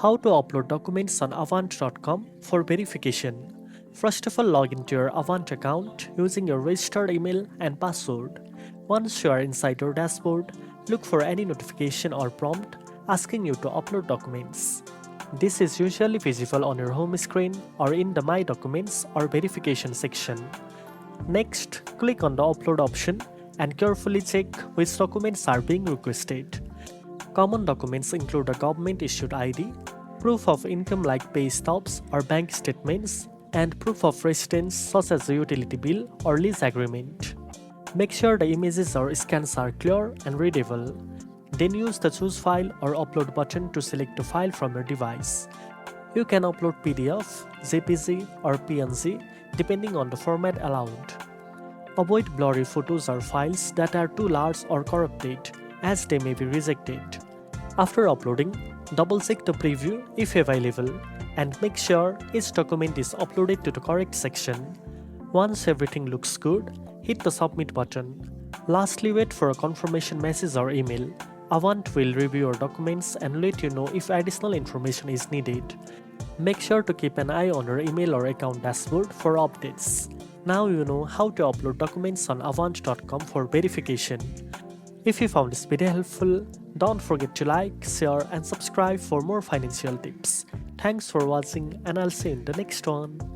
How to upload documents on Avant.com for verification. First of all, log into your Avant account using your registered email and password. Once you are inside your dashboard, look for any notification or prompt asking you to upload documents. This is usually visible on your home screen or in the My Documents or Verification section. Next, click on the Upload option and carefully check which documents are being requested. Common documents include a government-issued ID, proof of income like pay stubs or bank statements, and proof of residence such as a utility bill or lease agreement. Make sure the images or scans are clear and readable. Then use the Choose File or Upload button to select a file from your device. You can upload PDF, JPG, or PNG depending on the format allowed. Avoid blurry photos or files that are too large or corrupted, as they may be rejected. After uploading, double-check the preview if available and make sure each document is uploaded to the correct section. Once everything looks good, hit the Submit button. Lastly, wait for a confirmation message or email. Avant will review your documents and let you know if additional information is needed. Make sure to keep an eye on your email or account dashboard for updates. Now you know how to upload documents on Avant.com for verification. If you found this video helpful, don't forget to like, share and subscribe for more financial tips. Thanks for watching and I'll see you in the next one.